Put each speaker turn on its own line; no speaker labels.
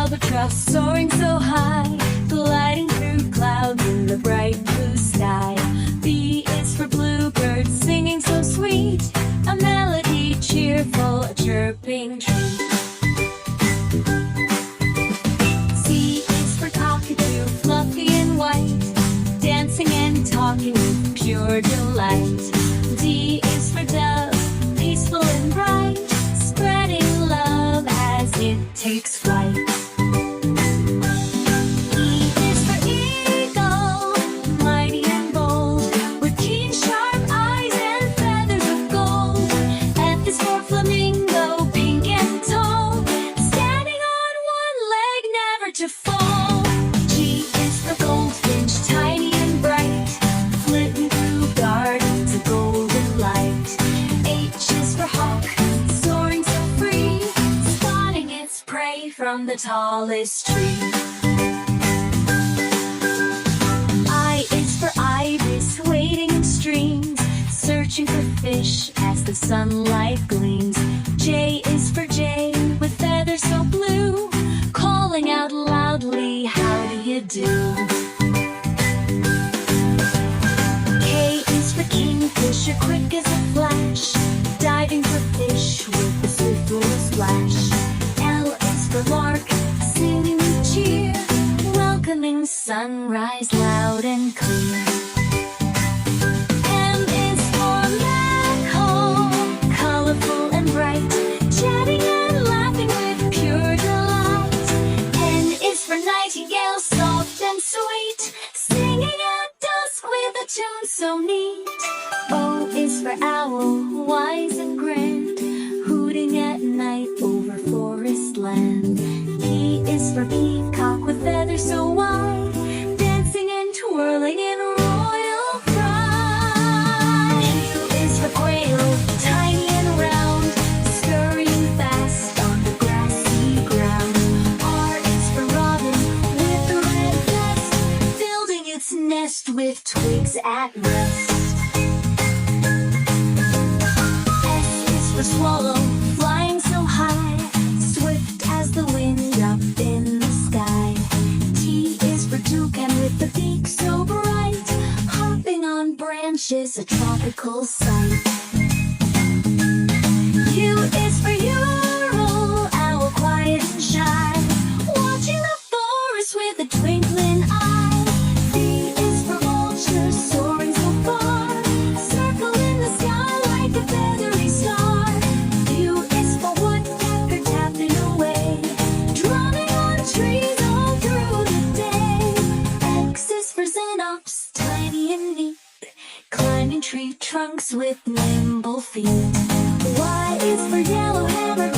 albatross soaring so high, gliding through clouds in the bright blue sky. B is for bluebird singing so sweet, a melody cheerful, a chirping treat. C is for cockatoo, fluffy and white, dancing and talking with pure delight. D is for dove, peaceful and bright, spreading love as it takes flight. E is for eagle, mighty and bold, with keen sharp eyes and feathers of gold. F is for flamingo, pink and tall, standing on one leg, never to fall. G is for goldfinch, tiny and bright, flitting through gardens of golden light. H is for hawk, soaring so free, spotting its prey from the tallest tree. I is for ibis, wading in streams, searching for fish as the sunlight gleams. J is for jay, with feathers so blue, calling out loudly, how do you do? K is for kingfisher, quick as a flash, diving for fish with a swift little splash. L is for lark, singing with cheer, welcoming sunrise loud and clear. M is for magpie, colorful and bright, chatting and laughing with pure delight. N is for nightingale, soft and sweet, singing at dusk with a tune so neat. O is for owl, wise and grand, hooting at night over forest land. P is for peacock, with feathers so wide, dancing and twirling in royal pride. Q is for quail, tiny and round, scurrying fast on the grassy ground. R is for robin, with a red vest, building its nest with twigs at rest. S is for swallow, flying so high, swift as the wind up in the sky. T is for toucan, with the beak so bright, hopping on branches, a tropical sight. U is for ural, owl quiet and shy, watching the forest with a twinkling eye. V is for vulture, soaring so far, circling the sky like a feathery star. U is for woodpecker, tapping away, drumming on trees all through the day. X is for xenops, tiny and neat, climbing tree trunks with nimble feet. Y is for yellowhammer,